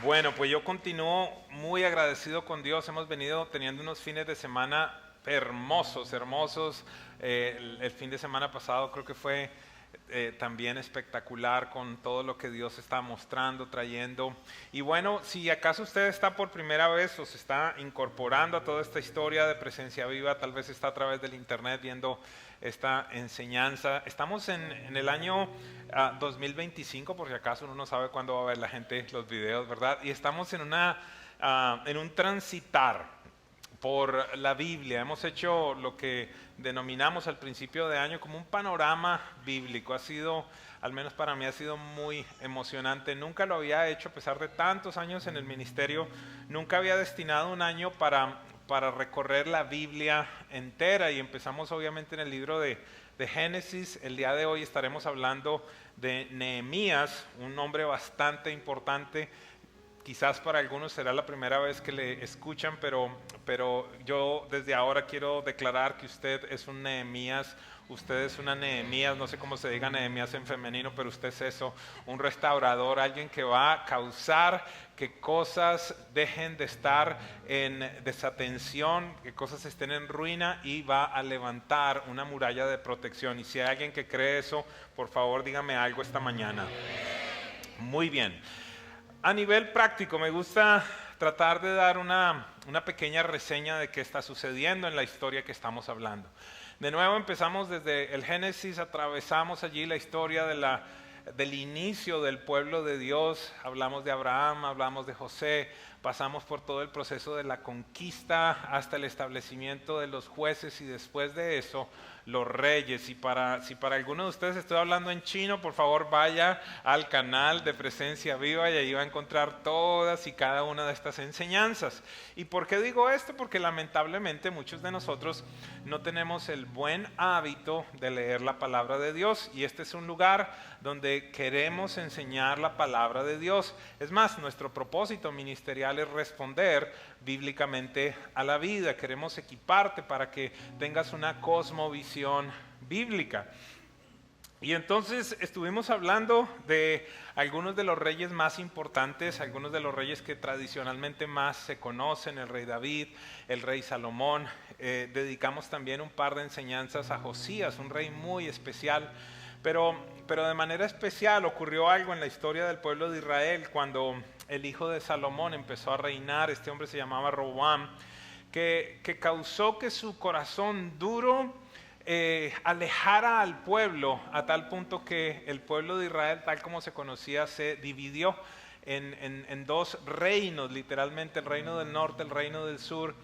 Bueno, pues yo continúo muy agradecido con Dios. Hemos venido teniendo unos fines de semana hermosos, hermosos. El fin de semana pasado creo que fue también espectacular con todo lo que Dios está mostrando, trayendo. Y bueno, si acaso usted está por primera vez o se está incorporando a toda esta historia de Presencia Viva, tal vez está a través del internet viendo esta enseñanza. Estamos en el año 2025, por si acaso uno no sabe cuándo va a ver la gente los videos, ¿verdad? Y estamos en un transitar por la Biblia. Hemos hecho lo que denominamos al principio de año como un panorama bíblico. Al menos para mí ha sido muy emocionante. Nunca lo había hecho a pesar de tantos años en el ministerio. Nunca había destinado un año para recorrer la Biblia entera, y empezamos obviamente en el libro de Génesis. El día de hoy estaremos hablando de Nehemías, un hombre bastante importante. Quizás para algunos será la primera vez que le escuchan, pero yo desde ahora quiero declarar que usted es un Nehemías, usted es una Nehemías, no sé cómo se diga Nehemías en femenino, pero usted es eso, un restaurador, alguien que va a causar que cosas dejen de estar en desatención, que cosas estén en ruina, y va a levantar una muralla de protección. Y si hay alguien que cree eso, por favor dígame algo esta mañana. Muy bien. A nivel práctico, me gusta tratar de dar una pequeña reseña de qué está sucediendo en la historia que estamos hablando. De nuevo empezamos desde el Génesis, atravesamos allí la historia del inicio del pueblo de Dios. Hablamos de Abraham, hablamos de José, pasamos por todo el proceso de la conquista hasta el establecimiento de los jueces, y después de eso los reyes. Si para alguno de ustedes estoy hablando en chino, por favor vaya al canal de Presencia Viva y ahí va a encontrar todas y cada una de estas enseñanzas. ¿Y por qué digo esto? Porque lamentablemente muchos de nosotros no tenemos el buen hábito de leer la palabra de Dios, y este es un lugar donde queremos enseñar la palabra de Dios. Es más, nuestro propósito ministerial es responder bíblicamente a la vida. Queremos equiparte para que tengas una cosmovisión bíblica. Y entonces estuvimos hablando de algunos de los reyes más importantes, algunos de los reyes que tradicionalmente más se conocen: el rey David, el rey Salomón. Dedicamos también un par de enseñanzas a Josías, un rey muy especial. Pero de manera especial ocurrió algo en la historia del pueblo de Israel cuando el hijo de Salomón empezó a reinar. Este hombre se llamaba Roboam, que causó que su corazón duro alejara al pueblo, a tal punto que el pueblo de Israel, tal como se conocía, se dividió en dos reinos, literalmente: el reino del norte, el reino del sur.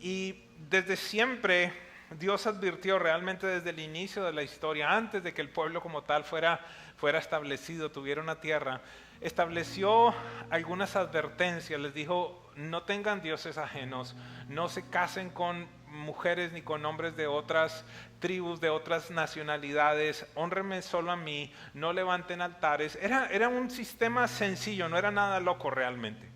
Y desde siempre Dios advirtió, realmente desde el inicio de la historia, antes de que el pueblo como tal fuera establecido, tuviera una tierra, estableció algunas advertencias. Les dijo: no tengan dioses ajenos, no se casen con mujeres ni con hombres de otras tribus, de otras nacionalidades, hónrenme solo a mí, no levanten altares. Era un sistema sencillo, no era nada loco realmente.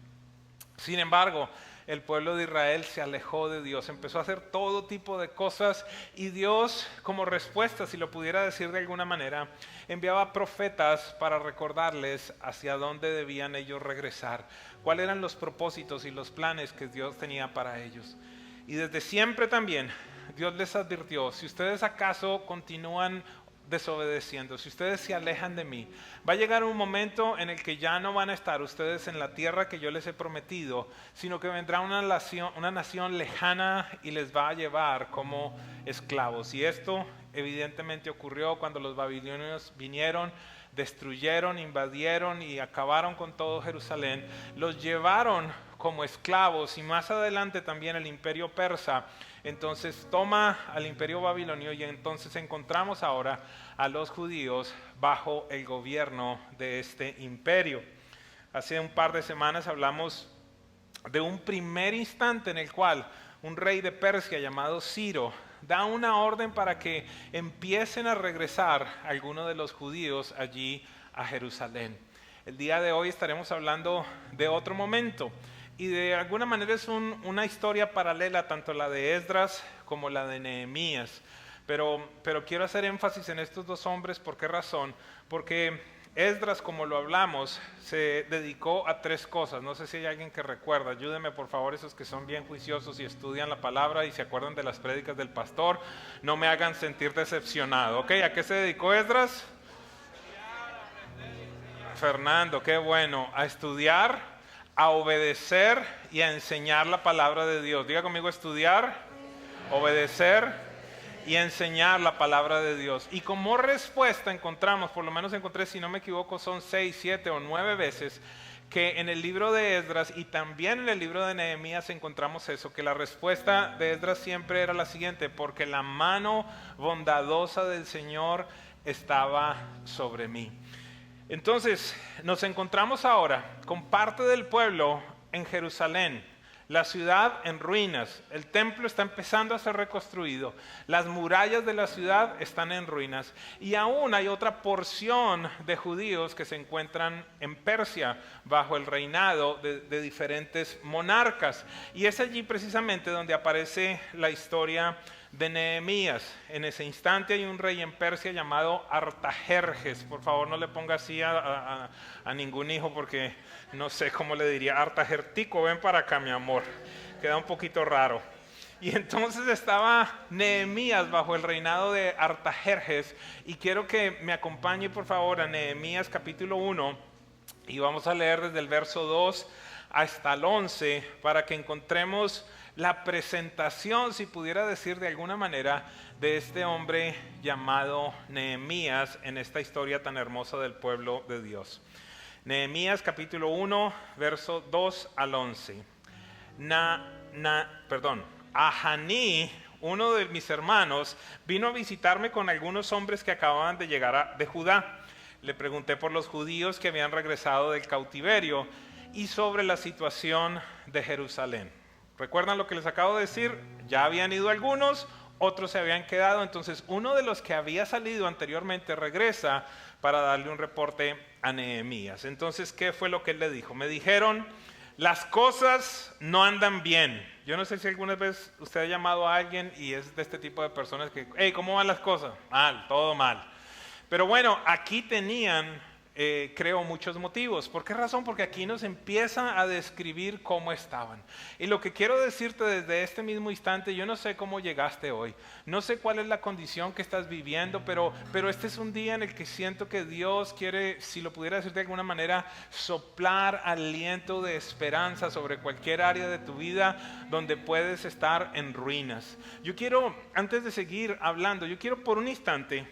Sin embargo, el pueblo de Israel se alejó de Dios, empezó a hacer todo tipo de cosas, y Dios, como respuesta, si lo pudiera decir de alguna manera, enviaba profetas para recordarles hacia dónde debían ellos regresar, cuáles eran los propósitos y los planes que Dios tenía para ellos. Y desde siempre también Dios les advirtió: si ustedes acaso continúan desobedeciendo, si ustedes se alejan de mí, va a llegar un momento en el que ya no van a estar ustedes en la tierra que yo les he prometido, sino que vendrá una nación lejana y les va a llevar como esclavos. Y esto evidentemente ocurrió cuando los babilonios vinieron, destruyeron, invadieron y acabaron con todo Jerusalén. Los llevaron como esclavos, y más adelante también el imperio persa entonces toma al imperio babilonio, y entonces encontramos ahora a los judíos bajo el gobierno de este imperio. Hace un par de semanas hablamos de un primer instante en el cual un rey de Persia llamado Ciro da una orden para que empiecen a regresar algunos de los judíos allí a Jerusalén. El día de hoy estaremos hablando de otro momento, y de alguna manera es una historia paralela, tanto la de Esdras como la de Nehemías. Pero quiero hacer énfasis en estos dos hombres. ¿Por qué razón? Porque Esdras, como lo hablamos, se dedicó a 3 cosas. No sé si hay alguien que recuerda. Ayúdenme, por favor, esos que son bien juiciosos y estudian la palabra y se acuerdan de las prédicas del pastor. No me hagan sentir decepcionado. ¿Ok? ¿A qué se dedicó Esdras? Fernando, qué bueno. A estudiar, a obedecer y a enseñar la palabra de Dios. Diga conmigo: estudiar, obedecer y enseñar la palabra de Dios. Y como respuesta encontramos, por lo menos encontré, si no me equivoco, son 6, 7 o 9 veces que en el libro de Esdras y también en el libro de Nehemías encontramos eso, que la respuesta de Esdras siempre era la siguiente: porque la mano bondadosa del Señor estaba sobre mí. Entonces, nos encontramos ahora con parte del pueblo en Jerusalén. La ciudad en ruinas, el templo está empezando a ser reconstruido, las murallas de la ciudad están en ruinas y aún hay otra porción de judíos que se encuentran en Persia bajo el reinado de diferentes monarcas. Y es allí precisamente donde aparece la historia de Nehemías. En ese instante hay un rey en Persia llamado Artajerjes. Por favor, no le ponga así a ningún hijo porque no sé cómo le diría. Artajertico, ven para acá, mi amor. Queda un poquito raro. Y entonces estaba Nehemías bajo el reinado de Artajerjes. Y quiero que me acompañe, por favor, a Nehemías capítulo 1. Y vamos a leer desde el verso 2 hasta el 11 para que encontremos la presentación, si pudiera decir de alguna manera, de este hombre llamado Nehemías en esta historia tan hermosa del pueblo de Dios. Nehemías capítulo 1, verso 2 al 11. Ahaní, uno de mis hermanos, vino a visitarme con algunos hombres que acababan de llegar de Judá. Le pregunté por los judíos que habían regresado del cautiverio y sobre la situación de Jerusalén. ¿Recuerdan lo que les acabo de decir? Ya habían ido algunos, otros se habían quedado. Entonces uno de los que había salido anteriormente regresa para darle un reporte a Nehemías. Entonces, ¿qué fue lo que él le dijo? Me dijeron: las cosas no andan bien. Yo no sé si alguna vez usted ha llamado a alguien y es de este tipo de personas que, hey, ¿cómo van las cosas? Mal, todo mal. Pero bueno, aquí tenían creo muchos motivos. ¿Por qué razón? Porque aquí nos empieza a describir cómo estaban. Y lo que quiero decirte desde este mismo instante, yo no sé cómo llegaste hoy, no sé cuál es la condición que estás viviendo, pero este es un día en el que siento que Dios quiere, si lo pudiera decir de alguna manera, soplar aliento de esperanza sobre cualquier área de tu vida donde puedes estar en ruinas. Yo quiero, antes de seguir hablando, yo quiero por un instante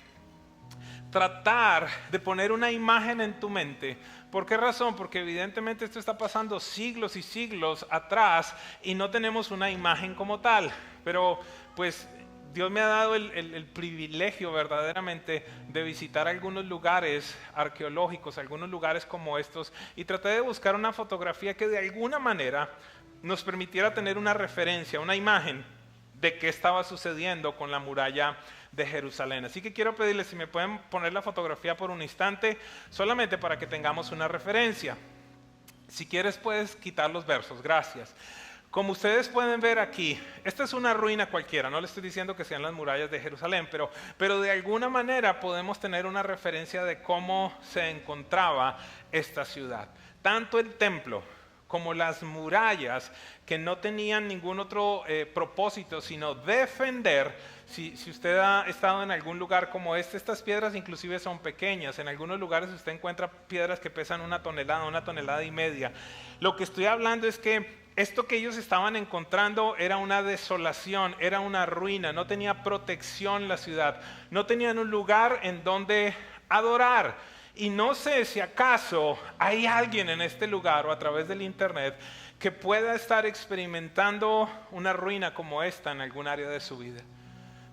tratar de poner una imagen en tu mente. ¿Por qué razón? Porque evidentemente esto está pasando siglos y siglos atrás y no tenemos una imagen como tal. Pero pues Dios me ha dado el privilegio verdaderamente de visitar algunos lugares arqueológicos, algunos lugares como estos, y traté de buscar una fotografía que de alguna manera nos permitiera tener una referencia, una imagen de qué estaba sucediendo con la muralla de Jerusalén. Así que quiero pedirles si me pueden poner la fotografía por un instante, solamente para que tengamos una referencia. Si quieres puedes quitar los versos, gracias. Como ustedes pueden ver aquí, esta es una ruina cualquiera, no le estoy diciendo que sean las murallas de Jerusalén, pero de alguna manera podemos tener una referencia de cómo se encontraba esta ciudad. Tanto el templo como las murallas, que no tenían ningún otro propósito sino defender. Si usted ha estado en algún lugar como estas piedras inclusive son pequeñas. En algunos lugares usted encuentra piedras que pesan 1 tonelada, 1,5 toneladas. Lo que estoy hablando es que esto que ellos estaban encontrando era una desolación, era una ruina, no tenía protección la ciudad, no tenían un lugar en donde adorar. Y no sé si acaso hay alguien en este lugar o a través del internet que pueda estar experimentando una ruina como esta en algún área de su vida.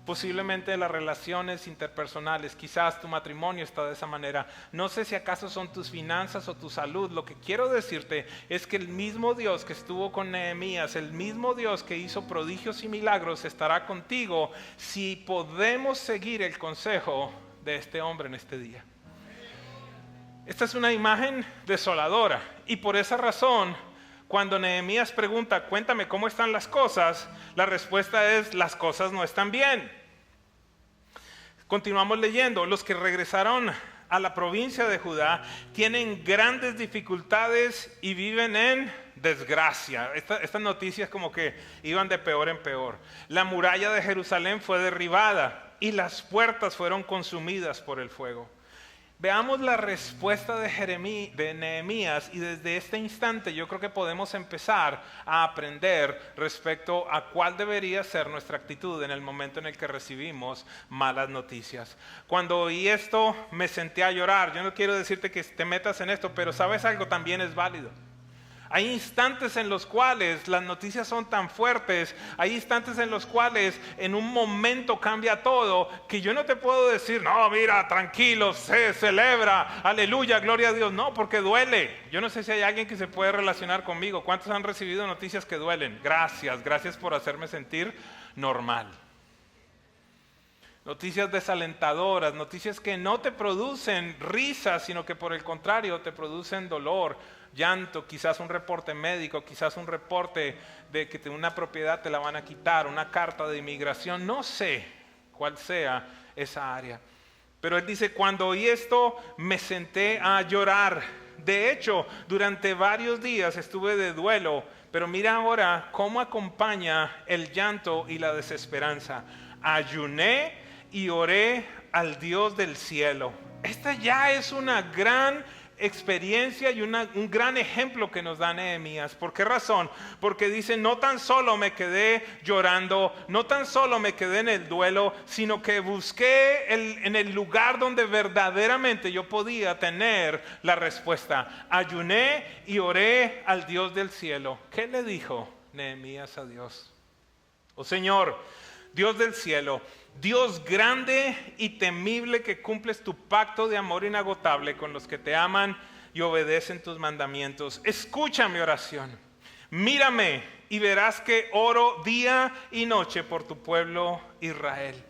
Posiblemente las relaciones interpersonales, quizás tu matrimonio está de esa manera. No sé si acaso son tus finanzas o tu salud. Lo que quiero decirte es que el mismo Dios que estuvo con Nehemías, el mismo Dios que hizo prodigios y milagros estará contigo si podemos seguir el consejo de este hombre en este día. Esta es una imagen desoladora y por esa razón, cuando Nehemías pregunta, cuéntame cómo están las cosas, la respuesta es, las cosas no están bien. Continuamos leyendo, los que regresaron a la provincia de Judá, tienen grandes dificultades y viven en desgracia. Estas noticias como que iban de peor en peor. La muralla de Jerusalén fue derribada y las puertas fueron consumidas por el fuego. Veamos la respuesta de Nehemías, y desde este instante yo creo que podemos empezar a aprender respecto a cuál debería ser nuestra actitud en el momento en el que recibimos malas noticias. Cuando oí esto me senté a llorar. Yo no quiero decirte que te metas en esto, pero ¿sabes algo? También es válido. Hay instantes en los cuales las noticias son tan fuertes, hay instantes en los cuales en un momento cambia todo, que yo no te puedo decir, no, mira, tranquilo, se celebra, aleluya, gloria a Dios. No, porque duele. Yo no sé si hay alguien que se puede relacionar conmigo. ¿Cuántos han recibido noticias que duelen? Gracias por hacerme sentir normal. Noticias desalentadoras, noticias que no te producen risa, sino que por el contrario te producen dolor, llanto, quizás un reporte médico, quizás un reporte de que una propiedad te la van a quitar, una carta de inmigración, no sé cuál sea esa área. Pero él dice, cuando oí esto me senté a llorar. De hecho, durante varios días estuve de duelo, pero mira ahora cómo acompaña el llanto y la desesperanza. Ayuné y oré al Dios del cielo. Esta ya es una gran experiencia y un gran ejemplo que nos da Nehemías. ¿Por qué razón? Porque dice, no tan solo me quedé llorando, no tan solo me quedé en el duelo, sino que busqué en el lugar donde verdaderamente yo podía tener la respuesta. Ayuné y oré al Dios del cielo. ¿Qué le dijo Nehemías a Dios? Oh Señor, Dios del cielo, Dios grande y temible, que cumples tu pacto de amor inagotable con los que te aman y obedecen tus mandamientos. Escucha mi oración. Mírame y verás que oro día y noche por tu pueblo Israel.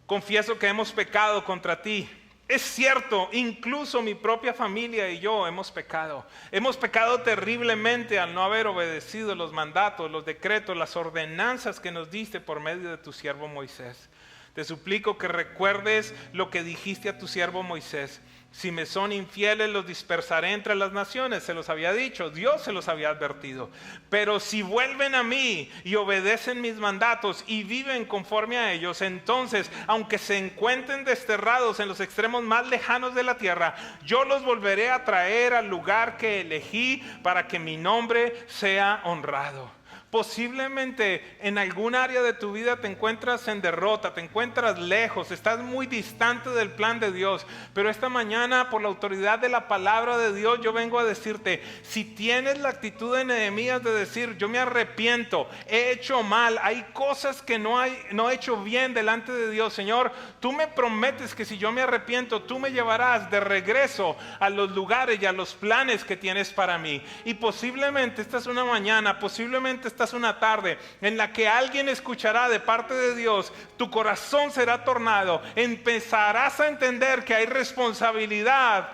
Confieso que hemos pecado contra ti. Es cierto, incluso mi propia familia y yo hemos pecado. Hemos pecado terriblemente al no haber obedecido los mandatos, los decretos, las ordenanzas que nos diste por medio de tu siervo Moisés. Te suplico que recuerdes lo que dijiste a tu siervo Moisés. Si me son infieles, los dispersaré entre las naciones. Se los había dicho, Dios se los había advertido. Pero si vuelven a mí y obedecen mis mandatos y viven conforme a ellos, entonces, aunque se encuentren desterrados en los extremos más lejanos de la tierra, yo los volveré a traer al lugar que elegí para que mi nombre sea honrado. Posiblemente en algún área de tu vida te encuentras en derrota, te encuentras lejos, estás muy distante del plan de Dios. Pero esta mañana, por la autoridad de la palabra de Dios, yo vengo a decirte, si tienes la actitud de Nehemías de decir, yo me arrepiento, he hecho mal, hay cosas que no he hecho bien delante de Dios. Señor, tú me prometes que si yo me arrepiento, tú me llevarás de regreso a los lugares y a los planes que tienes para mí. Y posiblemente esta es una mañana, posiblemente esta es una tarde en la que alguien escuchará de parte de Dios, tu corazón será tornado, empezarás a entender que hay responsabilidad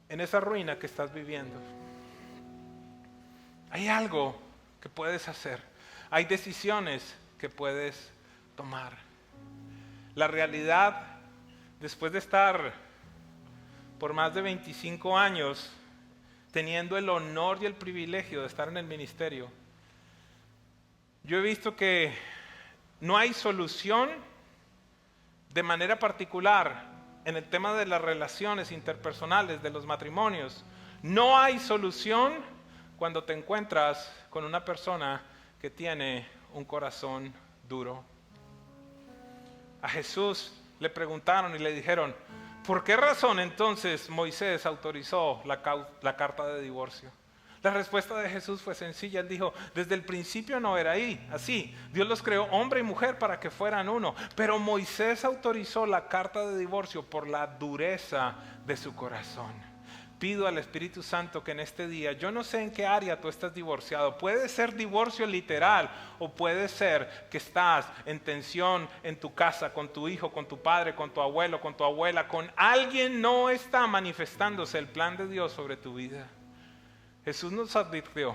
en esa ruina que estás viviendo. Hay algo que puedes hacer, hay decisiones que puedes tomar. La realidad, después de estar por más de 25 años teniendo el honor y el privilegio de estar en el ministerio, yo he visto que no hay solución de manera particular en el tema de las relaciones interpersonales, de los matrimonios. No hay solución cuando te encuentras con una persona que tiene un corazón duro. A Jesús le preguntaron y le dijeron, ¿por qué razón entonces Moisés autorizó la carta de divorcio? La respuesta de Jesús fue sencilla. Él dijo, desde el principio no era así. Dios los creó hombre y mujer para que fueran uno. Pero Moisés autorizó la carta de divorcio por la dureza de su corazón. Pido al Espíritu Santo que en este día, yo no sé en qué área tú estás divorciado, puede ser divorcio literal o puede ser que estás en tensión en tu casa, con tu hijo, con tu padre, con tu abuelo, con tu abuela, con alguien no está manifestándose el plan de Dios sobre tu vida. Jesús nos advirtió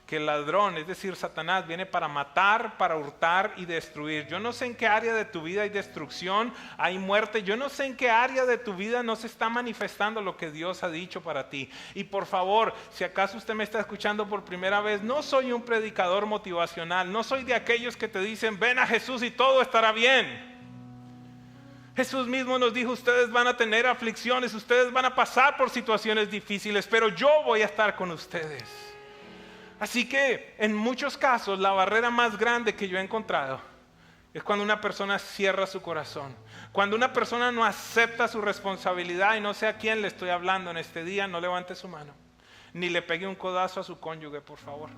que el ladrón, es decir, Satanás, viene para matar, para hurtar y destruir. Yo no sé en qué área de tu vida hay destrucción, hay muerte. Yo no sé en qué área de tu vida no se está manifestando lo que Dios ha dicho para ti. Y por favor, si acaso usted me está escuchando por primera vez, no soy un predicador motivacional, no soy de aquellos que te dicen, ven a Jesús y todo estará bien. Jesús mismo nos dijo, ustedes van a tener aflicciones, ustedes van a pasar por situaciones difíciles, pero yo voy a estar con ustedes. Así que en muchos casos la barrera más grande que yo he encontrado es cuando una persona cierra su corazón. Cuando una persona no acepta su responsabilidad, y no sé a quién le estoy hablando en este día, no levante su mano. Ni le pegue un codazo a su cónyuge, por favor.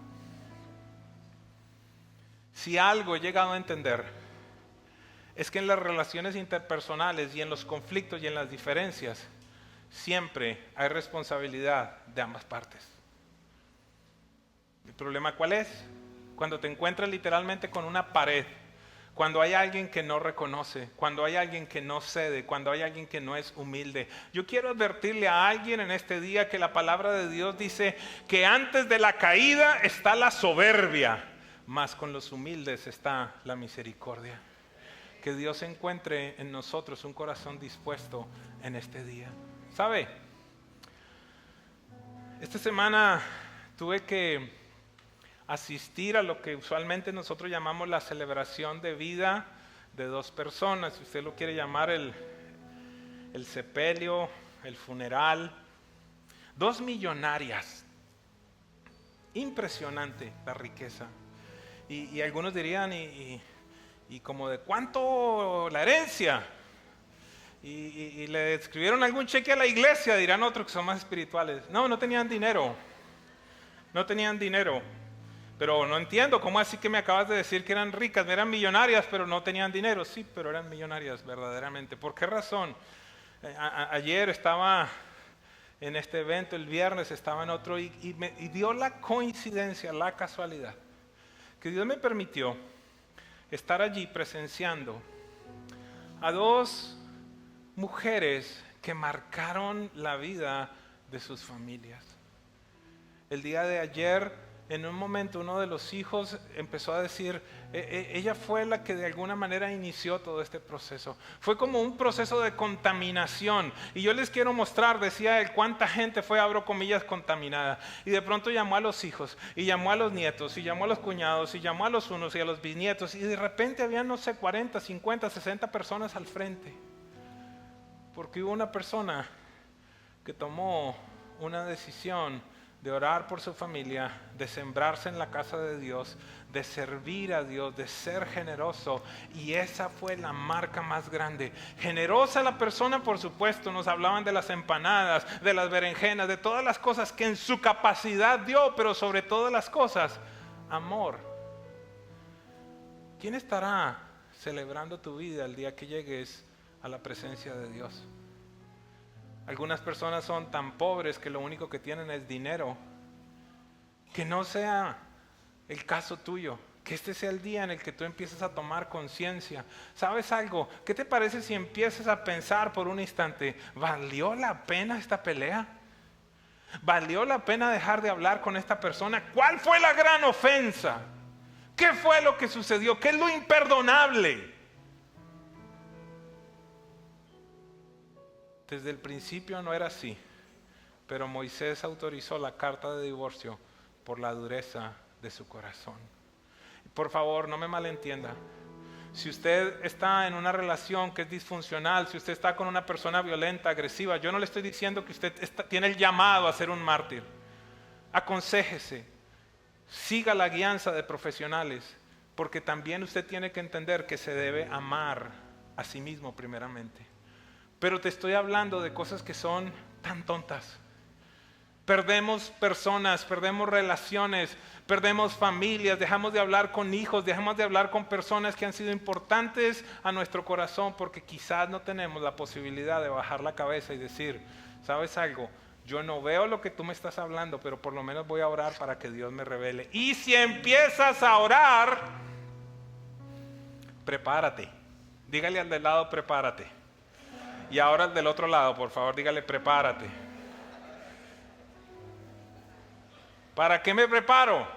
Si algo he llegado a entender, es que en las relaciones interpersonales y en los conflictos y en las diferencias, siempre hay responsabilidad de ambas partes. ¿El problema cuál es? Cuando te encuentras literalmente con una pared, cuando hay alguien que no reconoce, cuando hay alguien que no cede, cuando hay alguien que no es humilde. Yo quiero advertirle a alguien en este día que la palabra de Dios dice que antes de la caída está la soberbia, mas con los humildes está la misericordia. Que Dios encuentre en nosotros un corazón dispuesto en este día. ¿Sabe? Esta semana tuve que asistir a lo que usualmente nosotros llamamos la celebración de vida de dos personas. Si usted lo quiere llamar el sepelio, el funeral. Dos millonarias. Impresionante la riqueza. Y algunos dirían, y como de cuánto la herencia. Y le escribieron algún cheque a la iglesia, dirán otros que son más espirituales. No tenían dinero. No tenían dinero. Pero no entiendo, ¿cómo así que me acabas de decir que eran ricas? Eran millonarias, pero no tenían dinero. Sí, pero eran millonarias verdaderamente. ¿Por qué razón? Ayer estaba en este evento, el viernes estaba en otro y dio la coincidencia, la casualidad, que Dios me permitió estar allí presenciando a dos mujeres que marcaron la vida de sus familias. El día de ayer, en un momento, uno de los hijos empezó a decir, ella fue la que de alguna manera inició todo este proceso. Fue como un proceso de contaminación. Y yo les quiero mostrar, decía él, cuánta gente fue, abro comillas, contaminada. Y de pronto llamó a los hijos, y llamó a los nietos, y llamó a los cuñados, y llamó a los unos y a los bisnietos. Y de repente había, 40, 50, 60 personas al frente. Porque hubo una persona que tomó una decisión de orar por su familia, de sembrarse en la casa de Dios, de servir a Dios, de ser generoso. Y esa fue la marca más grande. Generosa la persona, por supuesto. Nos hablaban de las empanadas, de las berenjenas, de todas las cosas que en su capacidad dio, pero sobre todas las cosas, amor. ¿Quién estará celebrando tu vida el día que llegues a la presencia de Dios? Algunas personas son tan pobres que lo único que tienen es dinero. Que no sea el caso tuyo. Que este sea el día en el que tú empieces a tomar conciencia. ¿Sabes algo? ¿Qué te parece si empiezas a pensar por un instante, ¿valió la pena esta pelea? ¿Valió la pena dejar de hablar con esta persona? ¿Cuál fue la gran ofensa? ¿Qué fue lo que sucedió? ¿Qué es lo imperdonable? Desde el principio no era así, pero Moisés autorizó la carta de divorcio por la dureza de su corazón. Por favor, no me malentienda. Si usted está en una relación que es disfuncional, si usted está con una persona violenta, agresiva, yo no le estoy diciendo que usted tiene el llamado a ser un mártir. Aconséjese, siga la guianza de profesionales, porque también usted tiene que entender que se debe amar a sí mismo primeramente. Pero te estoy hablando de cosas que son tan tontas. Perdemos personas, perdemos relaciones, perdemos familias, dejamos de hablar con hijos, dejamos de hablar con personas que han sido importantes a nuestro corazón porque quizás no tenemos la posibilidad de bajar la cabeza y decir, ¿sabes algo? Yo no veo lo que tú me estás hablando, pero por lo menos voy a orar para que Dios me revele. Y si empiezas a orar, prepárate. Dígale al del lado, prepárate. Y ahora al del otro lado, por favor, dígale, prepárate. ¿Para qué me preparo?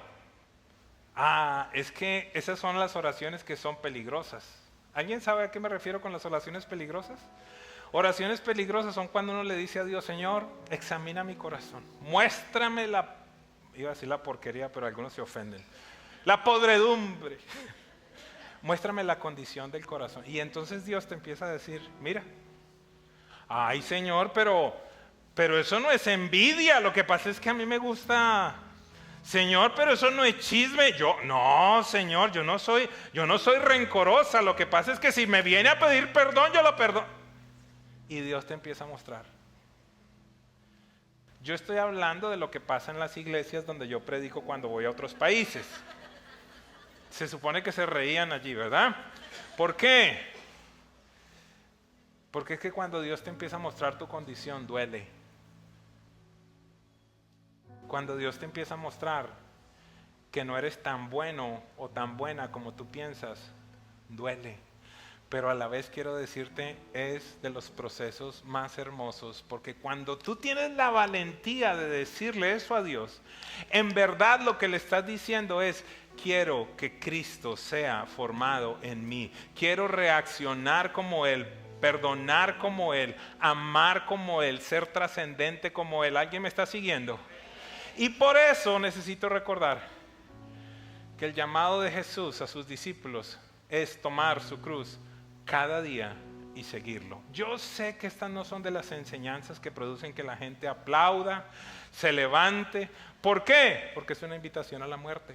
Es que esas son las oraciones que son peligrosas. ¿Alguien sabe a qué me refiero con las oraciones peligrosas? Oraciones peligrosas son cuando uno le dice a Dios: Señor, examina mi corazón, muéstrame iba a decir la porquería, pero algunos se ofenden, la podredumbre, muéstrame la condición del corazón. Y entonces Dios te empieza a decir: mira, ay Señor, pero eso no es envidia, lo que pasa es que a mí me gusta. Señor, pero eso no es chisme. No, Señor, yo no soy rencorosa, lo que pasa es que si me viene a pedir perdón, yo lo perdono. Y Dios te empieza a mostrar. Yo estoy hablando de lo que pasa en las iglesias donde yo predico cuando voy a otros países. Se supone que se reían allí, ¿verdad? ¿Por qué? Porque es que cuando Dios te empieza a mostrar tu condición, duele. Cuando Dios te empieza a mostrar que no eres tan bueno o tan buena como tú piensas, duele. Pero a la vez quiero decirte, es de los procesos más hermosos, porque cuando tú tienes la valentía de decirle eso a Dios, en verdad lo que le estás diciendo es: quiero que Cristo sea formado en mí, quiero reaccionar como Él, perdonar como Él, amar como Él, ser trascendente como Él. ¿Alguien me está siguiendo? Y por eso necesito recordar que el llamado de Jesús a sus discípulos es tomar su cruz cada día y seguirlo. Yo sé que estas no son de las enseñanzas que producen que la gente aplauda, se levante. ¿Por qué? Porque es una invitación a la muerte.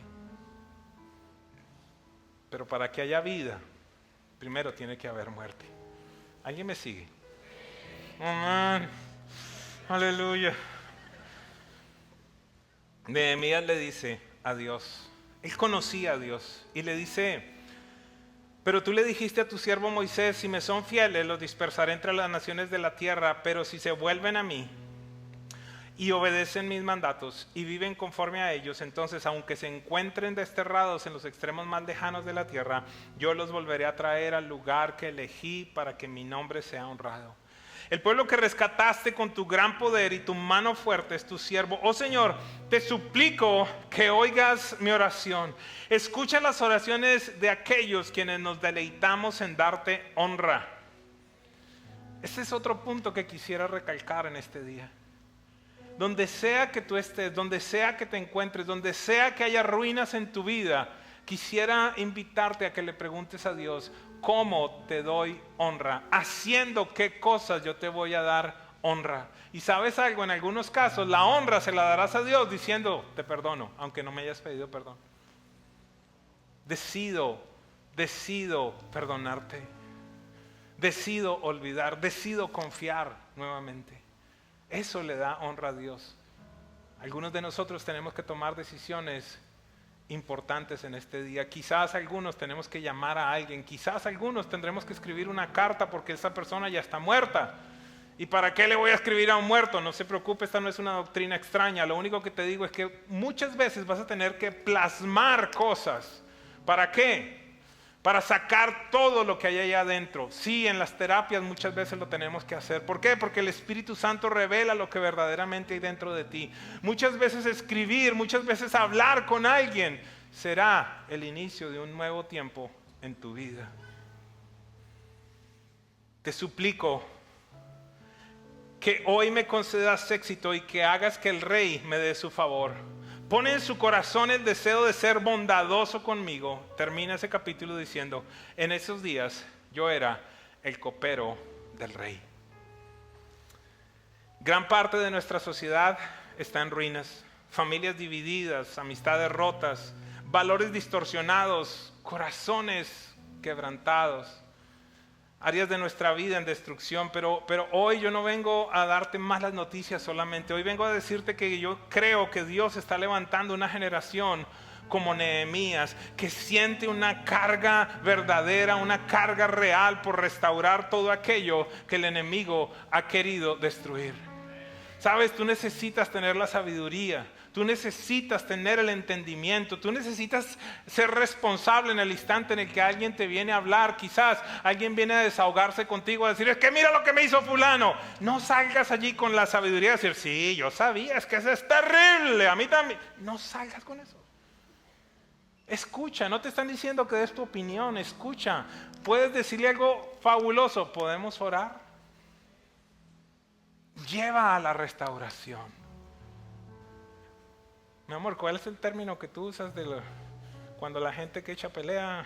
Pero para que haya vida, primero tiene que haber muerte. ¿Alguien me sigue? Amén. Aleluya. Nehemías le dice a Dios, él conocía a Dios, y le dice: pero tú le dijiste a tu siervo Moisés: si me son fieles, los dispersaré entre las naciones de la tierra, pero si se vuelven a mí y obedecen mis mandatos y viven conforme a ellos, entonces aunque se encuentren desterrados en los extremos más lejanos de la tierra, yo los volveré a traer al lugar que elegí para que mi nombre sea honrado. El pueblo que rescataste con tu gran poder y tu mano fuerte es tu siervo. Oh Señor, te suplico que oigas mi oración. Escucha las oraciones de aquellos quienes nos deleitamos en darte honra. Este es otro punto que quisiera recalcar en este día. Donde sea que tú estés, donde sea que te encuentres, donde sea que haya ruinas en tu vida, quisiera invitarte a que le preguntes a Dios: ¿cómo te doy honra? ¿Haciendo qué cosas yo te voy a dar honra? Y sabes algo, en algunos casos la honra se la darás a Dios diciendo: te perdono, aunque no me hayas pedido perdón. Decido perdonarte. Decido olvidar, decido confiar nuevamente. Eso le da honra a Dios. Algunos de nosotros tenemos que tomar decisiones importantes en este día. Quizás algunos tenemos que llamar a alguien, quizás algunos tendremos que escribir una carta porque esa persona ya está muerta. ¿Y para qué le voy a escribir a un muerto? No se preocupe, esta no es una doctrina extraña. Lo único que te digo es que muchas veces vas a tener que plasmar cosas. ¿Para qué? Para sacar todo lo que hay allá adentro. Sí, en las terapias muchas veces lo tenemos que hacer. ¿Por qué? Porque el Espíritu Santo revela lo que verdaderamente hay dentro de ti. Muchas veces escribir, muchas veces hablar con alguien será el inicio de un nuevo tiempo en tu vida. Te suplico que hoy me concedas éxito y que hagas que el Rey me dé su favor. Pone en su corazón el deseo de ser bondadoso conmigo. Termina ese capítulo diciendo: en esos días yo era el copero del Rey. Gran parte de nuestra sociedad está en ruinas. Familias divididas, amistades rotas, valores distorsionados, corazones quebrantados. Áreas de nuestra vida en destrucción, pero hoy yo no vengo a darte malas noticias solamente. Hoy vengo a decirte que yo creo que Dios está levantando una generación como Nehemías, que siente una carga verdadera, una carga real por restaurar todo aquello que el enemigo ha querido destruir. Sabes, tú necesitas tener la sabiduría, tú necesitas tener el entendimiento, tú necesitas ser responsable en el instante en el que alguien te viene a hablar. Quizás alguien viene a desahogarse contigo, a decir: es que mira lo que me hizo fulano. No salgas allí con la sabiduría de decir: sí, yo sabía, es que eso es terrible, a mí también. No salgas con eso. Escucha, no te están diciendo que des tu opinión, escucha. Puedes decirle algo fabuloso, podemos orar. Lleva a la restauración. Mi amor, ¿cuál es el término que tú usas cuando la gente que echa pelea?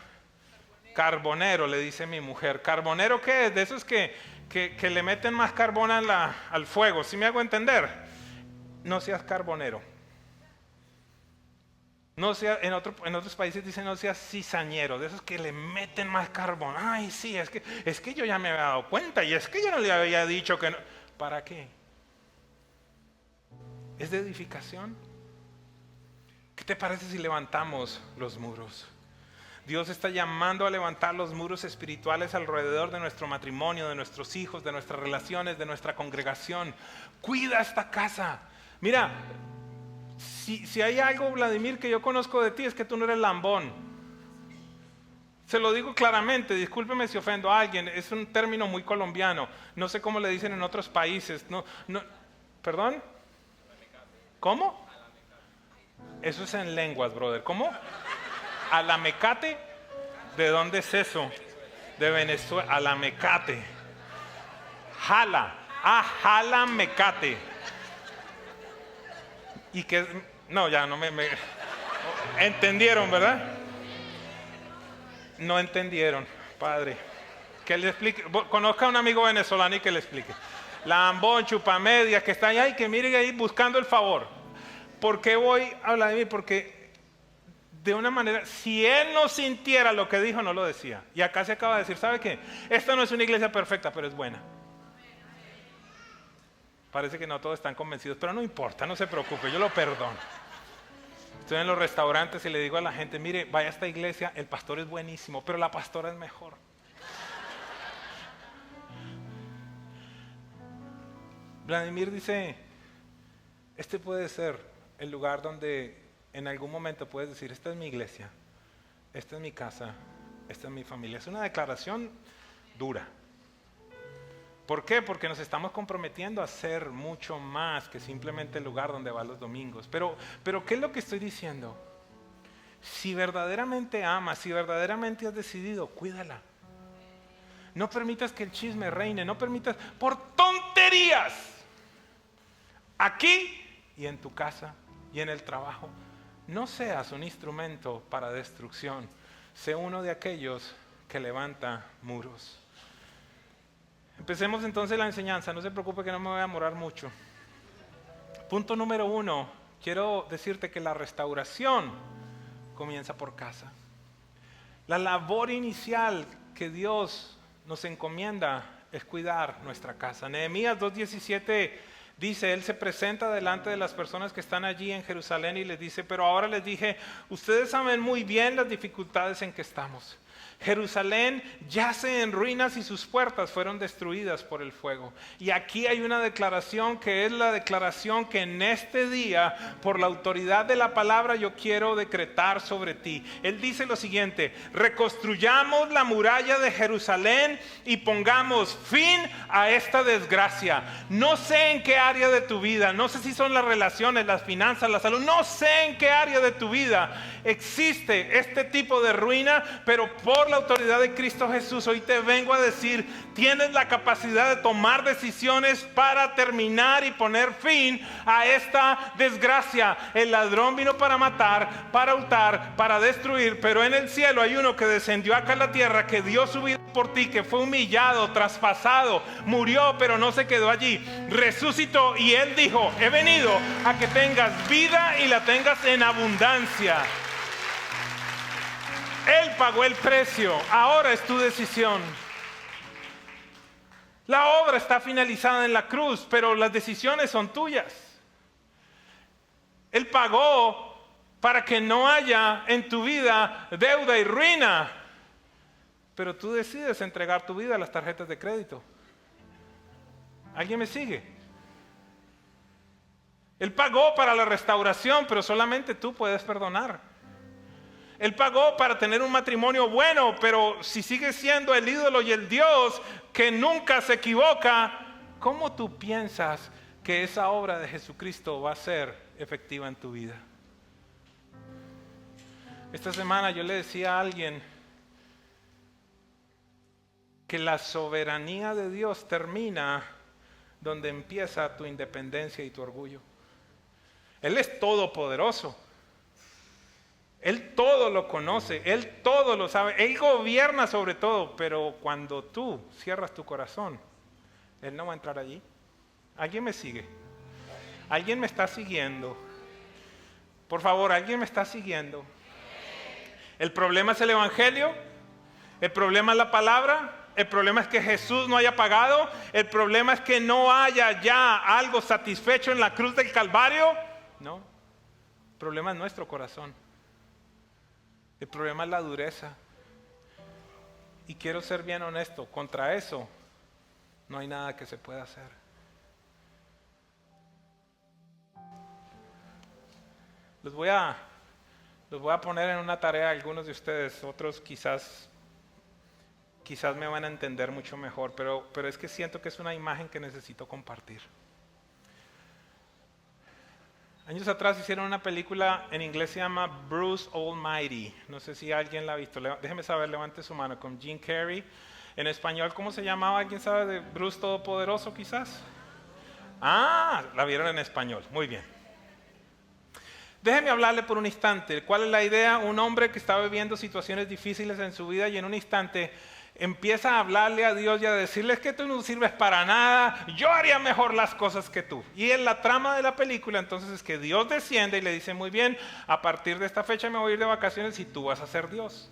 Carbonero, le dice mi mujer. ¿Carbonero qué es? De esos que le meten más carbón al fuego. ¿Sí me hago entender? No seas carbonero. No sea, en otros países dicen no seas cizañero, de esos que le meten más carbón. Ay, sí, es que yo ya me había dado cuenta y es que yo no le había dicho que no. ¿Para qué? ¿Es de edificación? ¿Qué te parece si levantamos los muros? Dios está llamando a levantar los muros espirituales alrededor de nuestro matrimonio, de nuestros hijos, de nuestras relaciones, de nuestra congregación. Cuida esta casa. Mira, si hay algo, Vladimir, que yo conozco de ti, es que tú no eres lambón. Se lo digo claramente, discúlpeme si ofendo a alguien, es un término muy colombiano. No sé cómo le dicen en otros países. ¿Perdón? ¿Cómo? Eso es en lenguas, brother. ¿Cómo? Alamecate. ¿De dónde es eso? De Venezuela. Alamecate. Jala. Jalamecate. Y que no, ya no me entendieron, ¿verdad? No entendieron, padre. Que le explique. Conozca a un amigo venezolano y que le explique. Lambón, chupamedia, que está allá y que miren ahí buscando el favor. ¿Por qué voy a hablar de mí? Porque de una manera, si él no sintiera lo que dijo, no lo decía. Y acá se acaba de decir, ¿sabe qué? Esta no es una iglesia perfecta, pero es buena. Parece que no todos están convencidos, pero no importa, no se preocupe, yo lo perdono. Estoy en los restaurantes y le digo a la gente, mire, vaya a esta iglesia, el pastor es buenísimo, pero la pastora es mejor. Vladimir dice, este puede ser el lugar donde en algún momento puedes decir, esta es mi iglesia, esta es mi casa, esta es mi familia. Es una declaración dura. ¿Por qué? Porque nos estamos comprometiendo a ser mucho más que simplemente el lugar donde va los domingos. Pero ¿qué es lo que estoy diciendo? Si verdaderamente amas, si verdaderamente has decidido, cuídala. No permitas que el chisme reine, no permitas por tonterías. Aquí y en tu casa y en el trabajo. No seas un instrumento para destrucción. Sé uno de aquellos que levanta muros. Empecemos entonces la enseñanza, no se preocupe que no me voy a demorar mucho. Punto número 1, quiero decirte que la restauración comienza por casa. La labor inicial que Dios nos encomienda es cuidar nuestra casa. Nehemías 2:17 dice, Él se presenta delante de las personas que están allí en Jerusalén y les dice, pero ahora les dije, ustedes saben muy bien las dificultades en que estamos. Jerusalén yace en ruinas y sus puertas fueron destruidas por el fuego. Y aquí hay una declaración que es la declaración que en este día, por la autoridad de la palabra, yo quiero decretar sobre ti. Él dice lo siguiente, reconstruyamos la muralla de Jerusalén y pongamos fin a esta desgracia. No sé en qué área de tu vida, no sé si son las relaciones, las finanzas, la salud, no sé en qué área de tu vida existe este tipo de ruina, pero por la autoridad de Cristo Jesús, hoy te vengo a decir, tienes la capacidad de tomar decisiones para terminar y poner fin a esta desgracia. El ladrón vino para matar, para hurtar, para destruir, pero en el cielo hay uno que descendió acá a la tierra, que dio su vida por ti, que fue humillado, traspasado, murió, pero no se quedó allí, resucitó y Él dijo, he venido a que tengas vida y la tengas en abundancia. Él pagó el precio, ahora es tu decisión. La obra está finalizada en la cruz, pero las decisiones son tuyas. Él pagó para que no haya en tu vida deuda y ruina, pero tú decides entregar tu vida a las tarjetas de crédito. ¿Alguien me sigue? Él pagó para la restauración, pero solamente tú puedes perdonar. Él pagó para tener un matrimonio bueno, pero si sigues siendo el ídolo y el Dios que nunca se equivoca, ¿cómo tú piensas que esa obra de Jesucristo va a ser efectiva en tu vida? Esta semana yo le decía a alguien que la soberanía de Dios termina donde empieza tu independencia y tu orgullo. Él es todopoderoso. Él todo lo conoce, Él todo lo sabe, Él gobierna sobre todo, pero cuando tú cierras tu corazón, Él no va a entrar allí. ¿Alguien me sigue? ¿Alguien me está siguiendo? Por favor, ¿alguien me está siguiendo? ¿El problema es el Evangelio? ¿El problema es la palabra? ¿El problema es que Jesús no haya pagado? ¿El problema es que no haya ya algo satisfecho en la cruz del Calvario? No, el problema es nuestro corazón. El problema es la dureza. Y quiero ser bien honesto, contra eso no hay nada que se pueda hacer. Los voy a poner en una tarea a algunos de ustedes, otros quizás me van a entender mucho mejor, pero es que siento que es una imagen que necesito compartir. Años atrás hicieron una película, en inglés se llama Bruce Almighty. No sé si alguien la ha visto. Déjeme saber, levante su mano. Con Jim Carrey. En español, ¿cómo se llamaba? ¿Alguien sabe? De Bruce Todopoderoso, quizás. Ah, la vieron en español. Muy bien. Déjeme hablarle por un instante. ¿Cuál es la idea? Un hombre que está viviendo situaciones difíciles en su vida y en un instante empieza a hablarle a Dios y a decirles que tú no sirves para nada, yo haría mejor las cosas que tú. Y en la trama de la película entonces es que Dios desciende y le dice, muy bien, a partir de esta fecha me voy a ir de vacaciones y tú vas a ser Dios.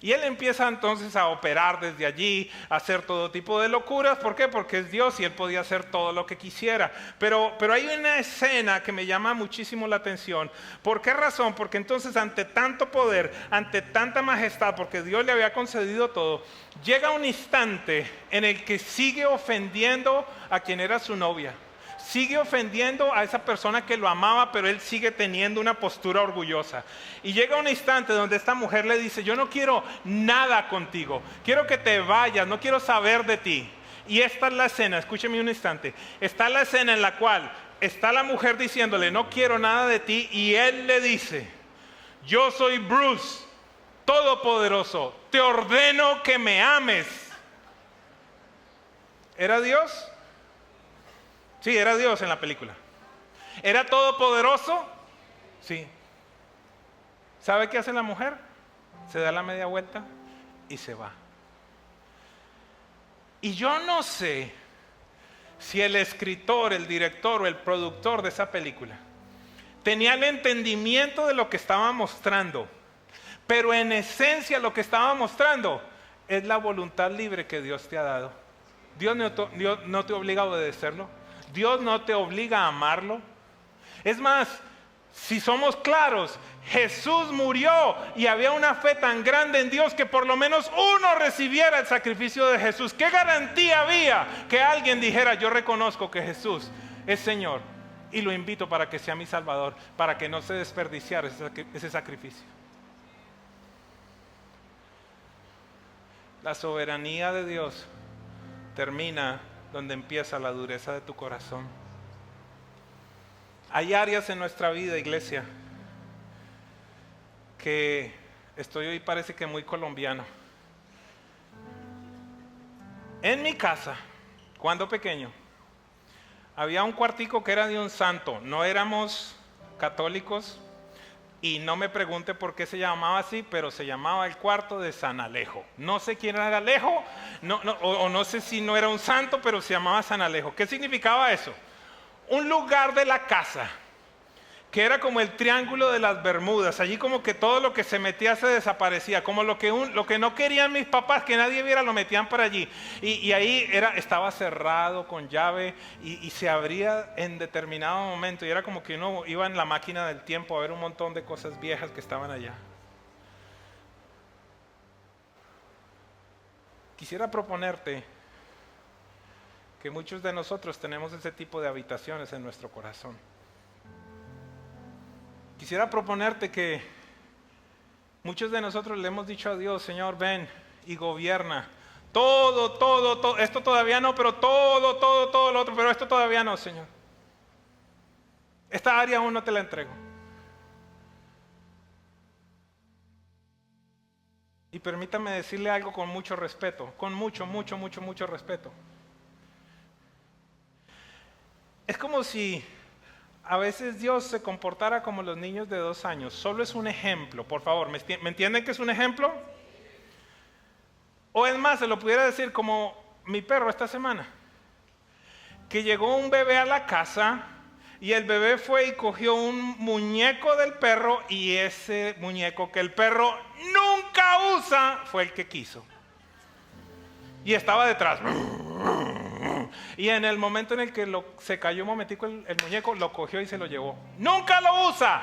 Y él empieza entonces a operar desde allí, a hacer todo tipo de locuras. ¿Por qué? Porque es Dios y él podía hacer todo lo que quisiera. Pero hay una escena que me llama muchísimo la atención. ¿Por qué razón? Porque entonces ante tanto poder, ante tanta majestad, porque Dios le había concedido todo, llega un instante en el que sigue ofendiendo a quien era su novia. Sigue ofendiendo a esa persona que lo amaba, pero él sigue teniendo una postura orgullosa. Y llega un instante donde esta mujer le dice, yo no quiero nada contigo, quiero que te vayas, no quiero saber de ti. Y esta es la escena, escúcheme un instante, está la escena en la cual está la mujer diciéndole, no quiero nada de ti, y él le dice, yo soy Bruce, todopoderoso, te ordeno que me ames. ¿Era Dios? Sí, era Dios en la película. ¿Era todopoderoso? Sí. ¿Sabe qué hace la mujer? Se da la media vuelta y se va. Y yo no sé si el escritor, el director o el productor de esa película tenía el entendimiento de lo que estaba mostrando, pero en esencia lo que estaba mostrando es la voluntad libre que Dios te ha dado. Dios no te obliga a obedecerlo. Dios no te obliga a amarlo. Es más, si somos claros, Jesús murió y había una fe tan grande en Dios que por lo menos uno recibiera el sacrificio de Jesús. ¿Qué garantía había que alguien dijera, yo reconozco que Jesús es Señor y lo invito para que sea mi Salvador, para que no se desperdiciara ese sacrificio? La soberanía de Dios termina donde empieza la dureza de tu corazón. Hay áreas en nuestra vida, iglesia, que estoy hoy parece que muy colombiano. En mi casa, cuando pequeño, había un cuartico que era de un santo. No éramos católicos y no me pregunte por qué se llamaba así, pero se llamaba el cuarto de San Alejo. No sé quién era Alejo, no sé si no era un santo, pero se llamaba San Alejo. ¿Qué significaba eso? Un lugar de la casa que era como el triángulo de las Bermudas. Allí como que todo lo que se metía se desaparecía, como lo que no querían mis papás que nadie viera lo metían para allí. Y ahí estaba cerrado con llave y se abría en determinado momento. Y era como que uno iba en la máquina del tiempo a ver un montón de cosas viejas que estaban allá. Quisiera proponerte que muchos de nosotros tenemos ese tipo de habitaciones en nuestro corazón. Quisiera proponerte que muchos de nosotros le hemos dicho a Dios, Señor, ven y gobierna. Todo, esto todavía no, pero todo lo otro, pero esto todavía no, Señor. Esta área aún no te la entrego. permítame decirle algo con mucho respeto, con mucho respeto. Es como si a veces Dios se comportara como los niños de 2 años. Solo es un ejemplo, por favor. ¿Me entienden que es un ejemplo? O es más, se lo pudiera decir como mi perro esta semana. Que llegó un bebé a la casa y el bebé fue y cogió un muñeco del perro y ese muñeco que el perro nunca usa fue el que quiso. Y estaba detrás. Y en el momento en el que se cayó un momentico el muñeco, lo cogió y se lo llevó. ¡Nunca lo usa!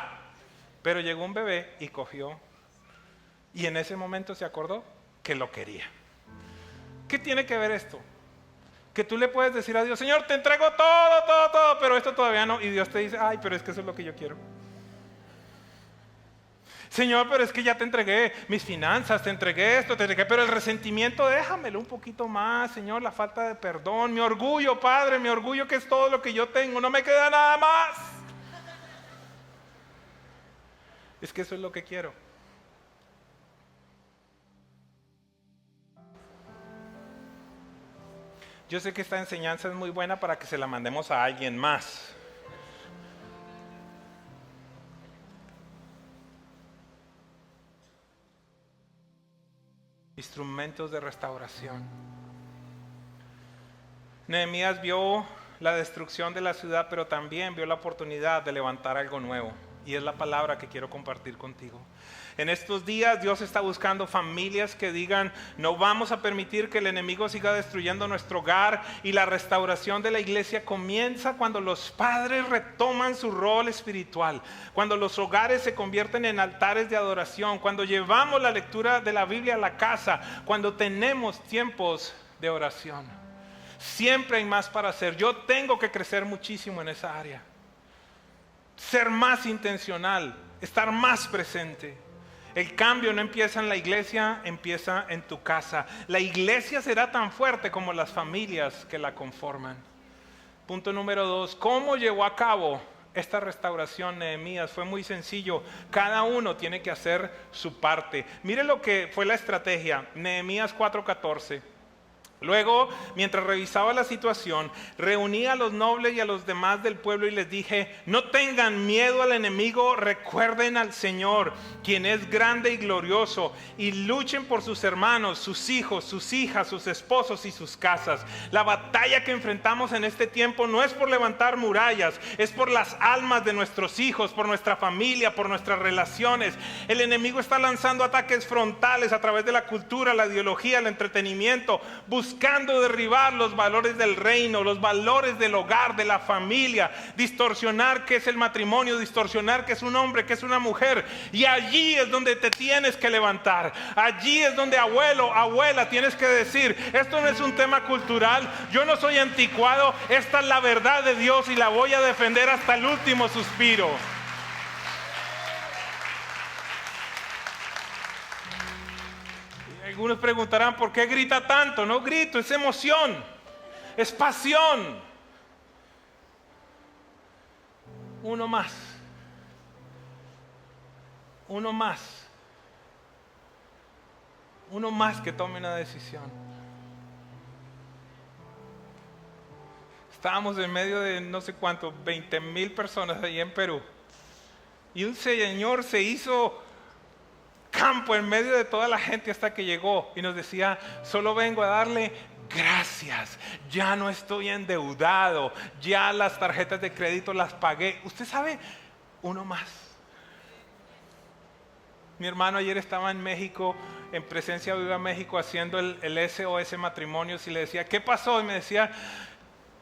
Pero llegó un bebé y cogió. Y en ese momento se acordó que lo quería. ¿Qué tiene que ver esto? Que tú le puedes decir a Dios, Señor, te entrego todo, pero esto todavía no. Y Dios te dice, ay, pero es que eso es lo que yo quiero. Señor, pero es que ya te entregué mis finanzas, te entregué esto, pero el resentimiento déjamelo un poquito más, Señor, la falta de perdón, mi orgullo, Padre, mi orgullo que es todo lo que yo tengo, no me queda nada más. Es que eso es lo que quiero. Yo sé que esta enseñanza es muy buena para que se la mandemos a alguien más. Instrumentos de restauración. Nehemías vio la destrucción de la ciudad, pero también vio la oportunidad de levantar algo nuevo. Y es la palabra que quiero compartir contigo. En estos días Dios está buscando familias que digan, no vamos a permitir que el enemigo siga destruyendo nuestro hogar, y la restauración de la iglesia comienza cuando los padres retoman su rol espiritual, cuando los hogares se convierten en altares de adoración, cuando llevamos la lectura de la Biblia a la casa, cuando tenemos tiempos de oración. Siempre hay más para hacer. Yo tengo que crecer muchísimo en esa área. Ser más intencional, estar más presente. El cambio no empieza en la iglesia, empieza en tu casa. La iglesia será tan fuerte como las familias que la conforman. Punto número 2. ¿Cómo llevó a cabo esta restauración Nehemías? Fue muy sencillo. Cada uno tiene que hacer su parte. Mire lo que fue la estrategia. Nehemías 4:14. Luego, mientras revisaba la situación, reuní a los nobles y a los demás del pueblo y les dije, no tengan miedo al enemigo, recuerden al Señor, quien es grande y glorioso, y luchen por sus hermanos, sus hijos, sus hijas, sus esposos y sus casas. La batalla que enfrentamos en este tiempo no es por levantar murallas, es por las almas de nuestros hijos, por nuestra familia, por nuestras relaciones. El enemigo está lanzando ataques frontales a través de la cultura, la ideología, el entretenimiento, buscando derribar los valores del reino, los valores del hogar, de la familia, distorsionar qué es el matrimonio, distorsionar qué es un hombre, qué es una mujer. Y allí es donde te tienes que levantar. Allí es donde abuelo, abuela, tienes que decir, esto no es un tema cultural, yo no soy anticuado, esta es la verdad de Dios y la voy a defender hasta el último suspiro. Algunos preguntarán, ¿por qué grita tanto? No grito, es emoción, es pasión. Uno más. Uno más. Uno más que tome una decisión. Estábamos en medio de no sé cuánto, 20,000 personas allí en Perú. Y un señor se hizo campo en medio de toda la gente hasta que llegó y nos decía, solo vengo a darle gracias, ya no estoy endeudado, ya las tarjetas de crédito las pagué. Usted sabe, uno más. Mi hermano ayer estaba en México, en Presencia Viva México, haciendo el SOS Matrimonios, y le decía, ¿qué pasó? Y me decía,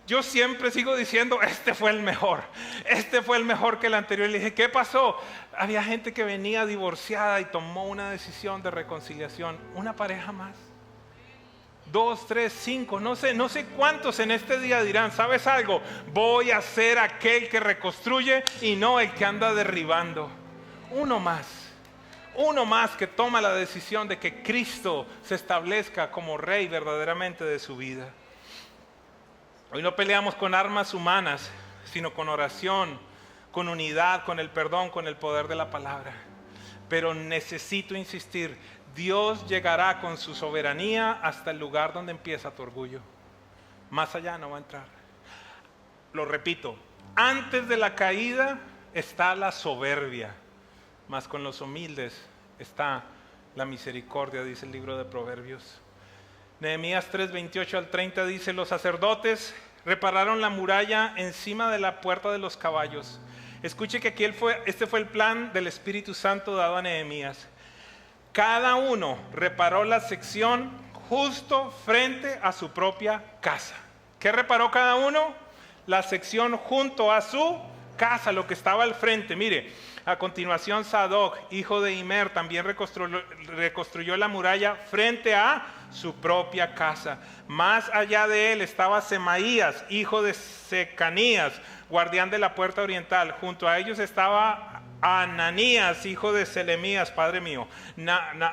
yo siempre sigo diciendo, este fue el mejor que el anterior. Y le dije, ¿qué pasó? Había gente que venía divorciada y tomó una decisión de reconciliación. Una pareja más. 2, 3, 5, no sé cuántos en este día dirán, ¿sabes algo? Voy a ser aquel que reconstruye y no el que anda derribando. Uno más que toma la decisión de que Cristo se establezca como Rey verdaderamente de su vida. Hoy no peleamos con armas humanas, sino con oración, con unidad, con el perdón, con el poder de la palabra. Pero necesito insistir, Dios llegará con su soberanía hasta el lugar donde empieza tu orgullo. Más allá no va a entrar. Lo repito, antes de la caída está la soberbia, mas con los humildes está la misericordia, dice el libro de Proverbios. Nehemías 3, 28 al 30 dice: los sacerdotes repararon la muralla encima de la puerta de los caballos. Escuche que aquí este fue el plan del Espíritu Santo dado a Nehemías. Cada uno reparó la sección justo frente a su propia casa. ¿Qué reparó cada uno? La sección junto a su casa, lo que estaba al frente. Mire, a continuación Sadoc, hijo de Imer, también reconstruyó la muralla frente a su propia casa. Más allá de él estaba Semaías, hijo de Secanías, guardián de la puerta oriental. Junto a ellos estaba Ananías, hijo de Selemías, padre mío.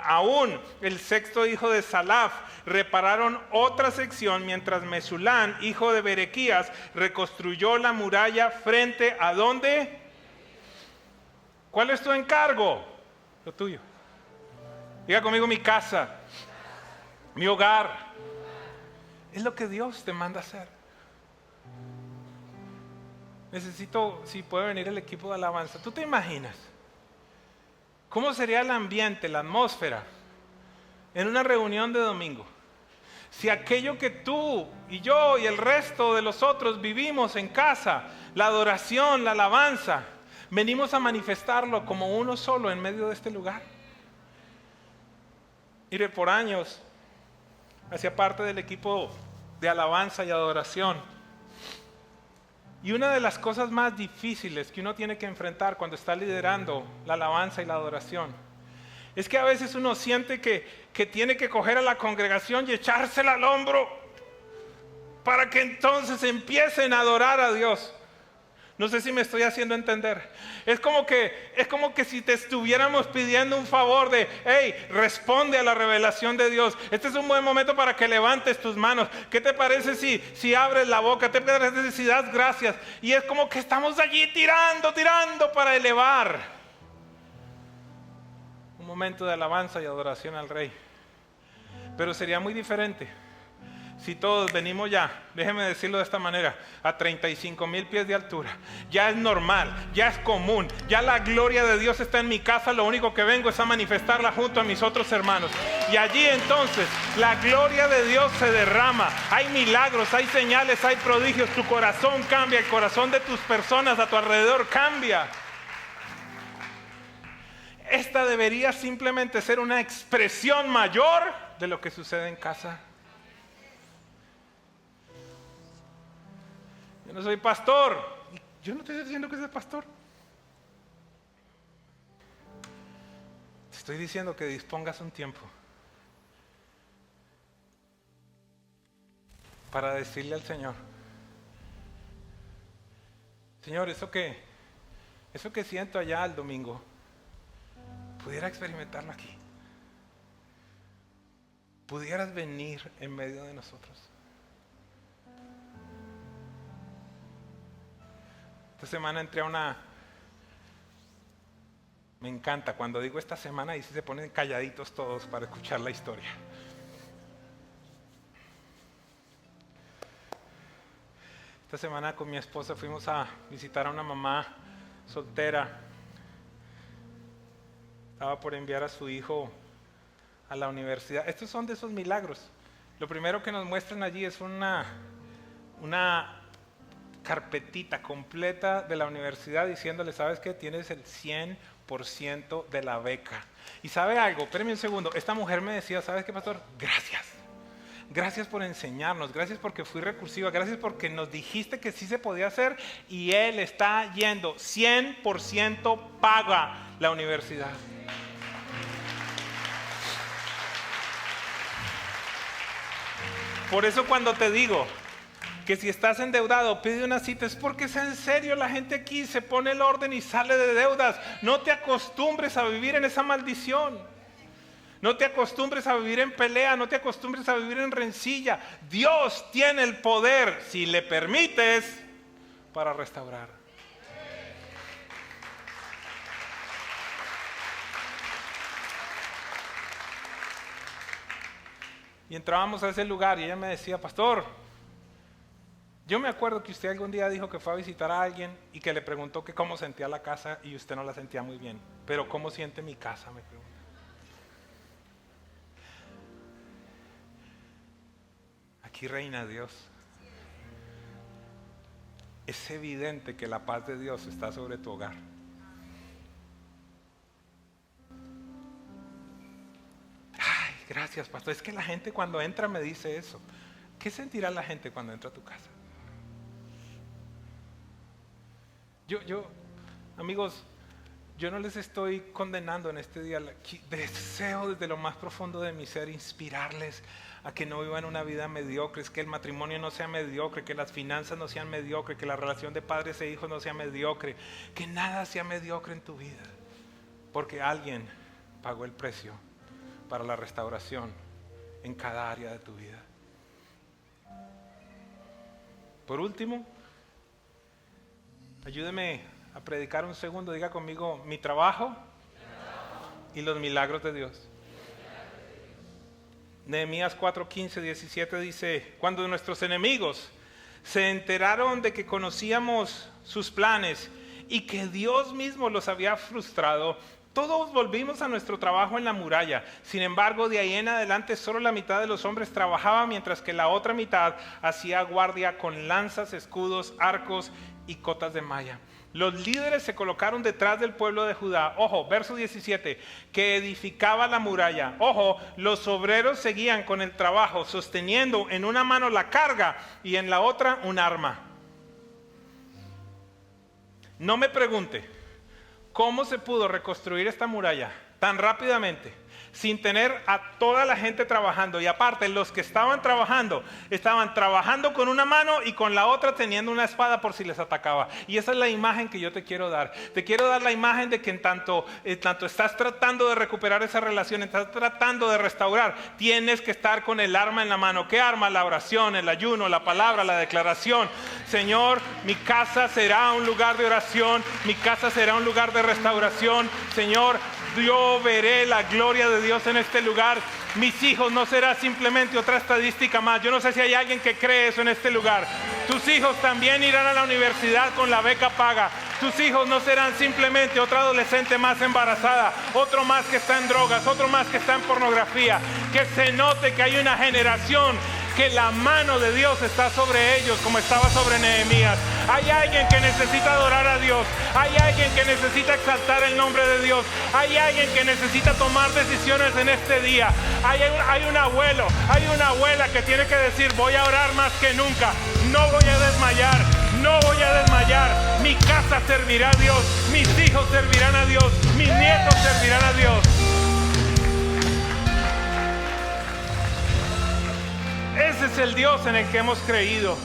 Aún el sexto hijo de Salaf repararon otra sección, mientras Mesulán, hijo de Berequías, reconstruyó la muralla frente a ¿dónde? ¿Cuál es tu encargo? Lo tuyo. Diga conmigo: mi casa, mi hogar. Es lo que Dios te manda hacer. Necesito, si puede venir el equipo de alabanza. ¿Tú te imaginas cómo sería el ambiente, la atmósfera en una reunión de domingo? Si aquello que tú y yo y el resto de los otros vivimos en casa, la adoración, la alabanza, venimos a manifestarlo como uno solo en medio de este lugar. Mire, por años hacía parte del equipo de alabanza y adoración. Y una de las cosas más difíciles que uno tiene que enfrentar cuando está liderando la alabanza y la adoración es que a veces uno siente que tiene que coger a la congregación y echársela al hombro para que entonces empiecen a adorar a Dios. No sé si me estoy haciendo entender. Es como que si te estuviéramos pidiendo un favor de: hey, responde a la revelación de Dios. Este es un buen momento para que levantes tus manos. ¿Qué te parece si abres la boca? ¿Qué te parece si das gracias? Y es como que estamos allí tirando para elevar un momento de alabanza y adoración al Rey. Pero sería muy diferente si todos venimos ya, déjeme decirlo de esta manera, a 35,000 pies de altura. Ya es normal, ya es común, ya la gloria de Dios está en mi casa. Lo único que vengo es a manifestarla junto a mis otros hermanos. Y allí entonces la gloria de Dios se derrama. Hay milagros, hay señales, hay prodigios. Tu corazón cambia, el corazón de tus personas a tu alrededor cambia. Esta debería simplemente ser una expresión mayor de lo que sucede en casa. Yo no soy pastor. Yo no estoy diciendo que seas pastor. Te estoy diciendo que dispongas un tiempo para decirle al Señor: Señor, eso que siento allá el domingo, pudiera experimentarlo aquí. Pudieras venir en medio de nosotros. Esta semana entré a una... Me encanta cuando digo esta semana y se ponen calladitos todos para escuchar la historia. Esta semana con mi esposa fuimos a visitar a una mamá soltera. Estaba por enviar a su hijo a la universidad. Estos son de esos milagros. Lo primero que nos muestran allí es una carpetita completa de la universidad diciéndole: ¿sabes qué? Tienes el 100% de la beca. Y ¿sabe algo? Espérame un segundo. Esta mujer me decía: ¿sabes qué, pastor? Gracias. Gracias por enseñarnos, gracias porque fui recursiva, gracias porque nos dijiste que sí se podía hacer, y él está yendo 100% paga la universidad. Por eso cuando te digo que si estás endeudado, pide una cita, es porque es en serio. La gente aquí se pone el orden y sale de deudas. No te acostumbres a vivir en esa maldición. No te acostumbres a vivir en pelea, no te acostumbres a vivir en rencilla. Dios tiene el poder, si le permites, para restaurar. Y entrábamos a ese lugar y ella me decía, pastor, yo me acuerdo que usted algún día dijo que fue a visitar a alguien y que le preguntó que cómo sentía la casa y usted no la sentía muy bien. Pero ¿cómo siente mi casa?, me preguntó. Aquí reina Dios. Es evidente que la paz de Dios está sobre tu hogar. Ay, gracias, pastor. Es que la gente cuando entra me dice eso. ¿Qué sentirá la gente cuando entra a tu casa? Amigos, yo no les estoy condenando en este día. Deseo desde lo más profundo de mi ser inspirarles a que no vivan una vida mediocre, es que el matrimonio no sea mediocre, que las finanzas no sean mediocres, que la relación de padres e hijos no sea mediocre, que nada sea mediocre en tu vida, porque alguien pagó el precio para la restauración en cada área de tu vida. Por último, ayúdeme a predicar un segundo, diga conmigo, mi trabajo y los milagros de Dios. Nehemías 4, 15, 17 dice, cuando nuestros enemigos se enteraron de que conocíamos sus planes y que Dios mismo los había frustrado, todos volvimos a nuestro trabajo en la muralla. Sin embargo, de ahí en adelante solo la mitad de los hombres trabajaba, mientras que la otra mitad hacía guardia con lanzas, escudos, arcos y cotas de malla. Los líderes se colocaron detrás del pueblo de Judá, ojo, verso 17, que edificaba la muralla. Ojo, los obreros seguían con el trabajo, sosteniendo en una mano la carga y en la otra un arma. No me pregunte, ¿cómo se pudo reconstruir esta muralla tan rápidamente sin tener a toda la gente trabajando? Y aparte, los que estaban trabajando con una mano y con la otra teniendo una espada por si les atacaba. Y esa es la imagen que yo te quiero dar. Te quiero dar la imagen de que en tanto estás tratando de recuperar esa relación, estás tratando de restaurar, tienes que estar con el arma en la mano. ¿Qué arma? La oración, el ayuno, la palabra, la declaración. Señor, mi casa será un lugar de oración, mi casa será un lugar de restauración. Señor, yo veré la gloria de Dios en este lugar. Mis hijos no será simplemente otra estadística más. Yo no sé si hay alguien que cree eso en este lugar. Tus hijos también irán a la universidad con la beca paga. Tus hijos no serán simplemente otra adolescente más embarazada, otro más que está en drogas, otro más que está en pornografía. Que se note que hay una generación que la mano de Dios está sobre ellos como estaba sobre Nehemías. Hay alguien que necesita adorar a Dios. Hay alguien que necesita exaltar el nombre de Dios. Hay alguien que necesita tomar decisiones en este día. Hay un abuelo, hay una abuela que tiene que decir, voy a orar más que nunca. No voy a desmayar, no voy a desmayar. Mi casa servirá a Dios, mis hijos servirán a Dios, mis nietos servirán a Dios. Ese es el Dios en el que hemos creído.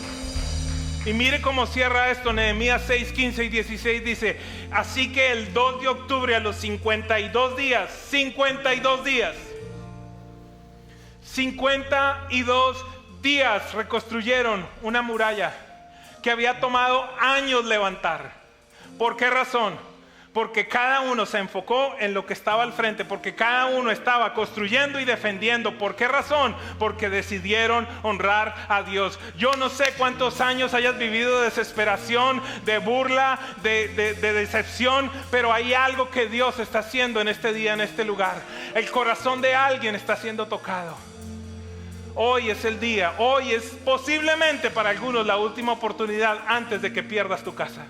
Y mire cómo cierra esto. Nehemías 6, 15 y 16 dice, así que el 2 de octubre a los 52 días 52 días reconstruyeron una muralla que había tomado años levantar. ¿Por qué razón? Porque cada uno se enfocó en lo que estaba al frente, porque cada uno estaba construyendo y defendiendo. ¿Por qué razón? Porque decidieron honrar a Dios. Yo no sé cuántos años hayas vivido de desesperación, de burla, de decepción, pero hay algo que Dios está haciendo en este día, en este lugar. El corazón de alguien está siendo tocado. Hoy es el día, hoy es posiblemente para algunos la última oportunidad antes de que pierdas tu casa.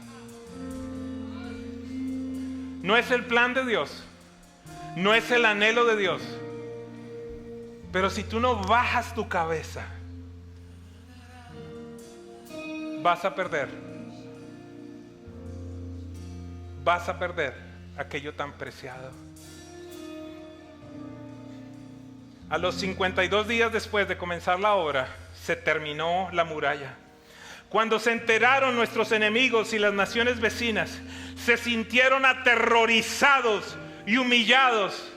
No es el plan de Dios, no es el anhelo de Dios, pero si tú no bajas tu cabeza, vas a perder aquello tan preciado. A los 52 días después de comenzar la obra, se terminó la muralla. Cuando se enteraron nuestros enemigos y las naciones vecinas, se sintieron aterrorizados y humillados.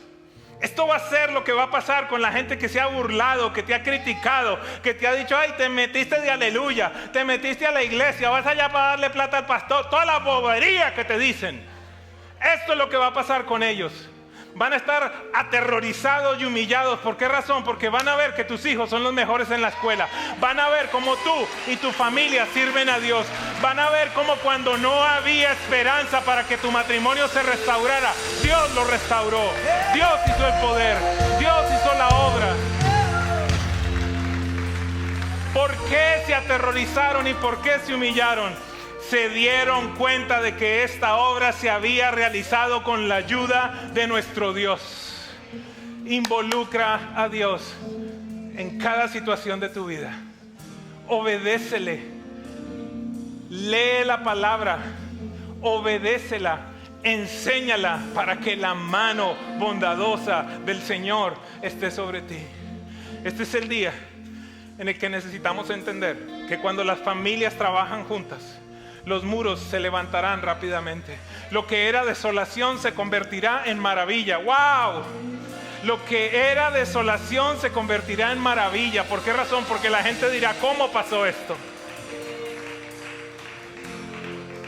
Esto va a ser lo que va a pasar con la gente que se ha burlado, que te ha criticado, que te ha dicho, ay, te metiste de aleluya, te metiste a la iglesia, vas allá para darle plata al pastor, toda la bobería que te dicen. Esto es lo que va a pasar con ellos. Van a estar aterrorizados y humillados. ¿Por qué razón? Porque van a ver que tus hijos son los mejores en la escuela. Van a ver cómo tú y tu familia sirven a Dios. Van a ver cómo cuando no había esperanza para que tu matrimonio se restaurara, Dios lo restauró. Dios hizo el poder. Dios hizo la obra. ¿Por qué se aterrorizaron y por qué se humillaron? Se dieron cuenta de que esta obra se había realizado con la ayuda de nuestro Dios. Involucra a Dios en cada situación de tu vida. Obedécele. Lee la palabra. Obedécela. Enséñala para que la mano bondadosa del Señor esté sobre ti. Este es el día en el que necesitamos entender que cuando las familias trabajan juntas, los muros se levantarán rápidamente. Lo que era desolación se convertirá en maravilla. ¡Wow! Lo que era desolación se convertirá en maravilla. ¿Por qué razón? Porque la gente dirá, ¿cómo pasó esto?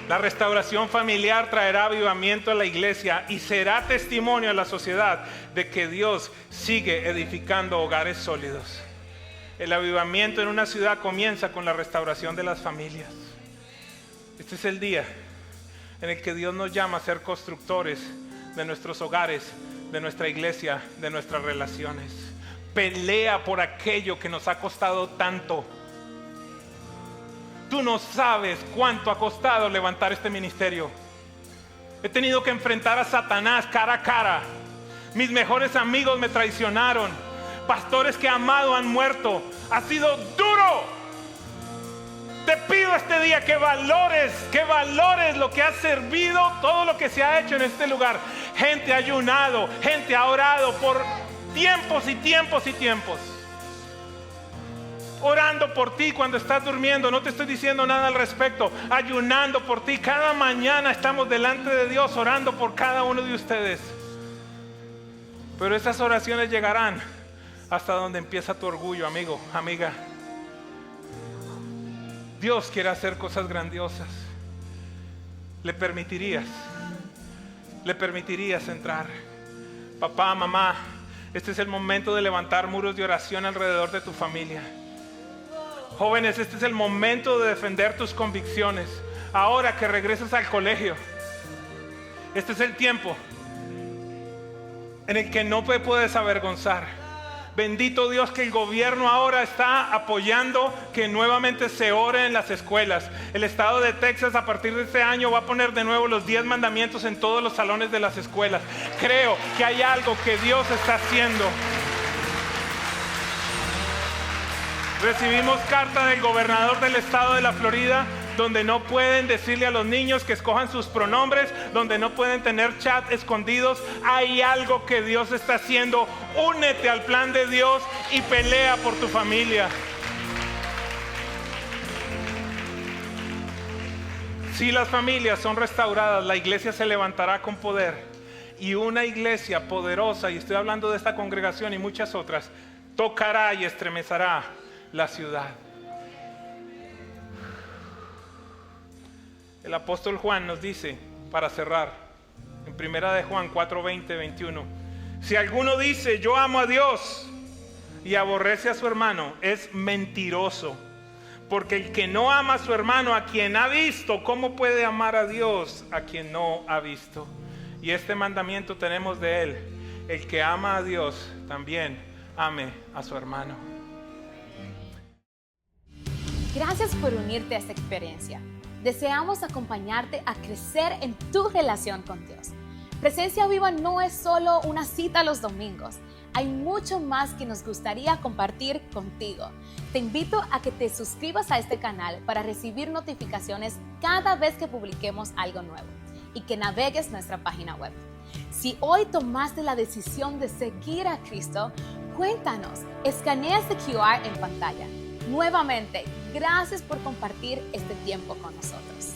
La restauración familiar traerá avivamiento a la iglesia y será testimonio a la sociedad de que Dios sigue edificando hogares sólidos. El avivamiento en una ciudad comienza con la restauración de las familias. Este es el día en el que Dios nos llama a ser constructores de nuestros hogares, de nuestra iglesia, de nuestras relaciones. Pelea por aquello que nos ha costado tanto. Tú no sabes cuánto ha costado levantar este ministerio. He tenido que enfrentar a Satanás cara a cara. Mis mejores amigos me traicionaron. Pastores que he amado han muerto. Ha sido duro. Te pido este día que valores lo que has servido, todo lo que se ha hecho en este lugar. Gente ha ayunado, gente ha orado por tiempos y tiempos y tiempos. Orando por ti cuando estás durmiendo, no te estoy diciendo nada al respecto. Ayunando por ti, cada mañana estamos delante de Dios orando por cada uno de ustedes. Pero esas oraciones llegarán hasta donde empieza tu orgullo, amigo, amiga. Dios quiere hacer cosas grandiosas. ¿Le permitirías entrar? Papá, mamá, este es el momento de levantar muros de oración alrededor de tu familia. Jóvenes, este es el momento de defender tus convicciones. Ahora que regresas al colegio, este es el tiempo en el que no te puedes avergonzar. Bendito Dios que el gobierno ahora está apoyando que nuevamente se ore en las escuelas. El estado de Texas a partir de este año va a poner de nuevo los 10 mandamientos en todos los salones de las escuelas. Creo que hay algo que Dios está haciendo. Recibimos carta del gobernador del estado de la Florida, donde no pueden decirle a los niños que escojan sus pronombres, donde no pueden tener chat escondidos. Hay algo que Dios está haciendo. Únete al plan de Dios y pelea por tu familia. Si las familias son restauradas, la iglesia se levantará con poder. Y una iglesia poderosa, y estoy hablando de esta congregación y muchas otras, tocará y estremecerá la ciudad. El apóstol Juan nos dice, para cerrar, en 1 Juan 4, 20, 21, si alguno dice yo amo a Dios y aborrece a su hermano, es mentiroso. Porque el que no ama a su hermano, a quien ha visto, ¿cómo puede amar a Dios a quien no ha visto? Y este mandamiento tenemos de él: el que ama a Dios también ame a su hermano. Gracias por unirte a esta experiencia. Deseamos acompañarte a crecer en tu relación con Dios. Presencia Viva no es solo una cita los domingos. Hay mucho más que nos gustaría compartir contigo. Te invito a que te suscribas a este canal para recibir notificaciones cada vez que publiquemos algo nuevo y que navegues nuestra página web. Si hoy tomaste la decisión de seguir a Cristo, cuéntanos, escanea este QR en pantalla. Nuevamente, gracias por compartir este tiempo con nosotros.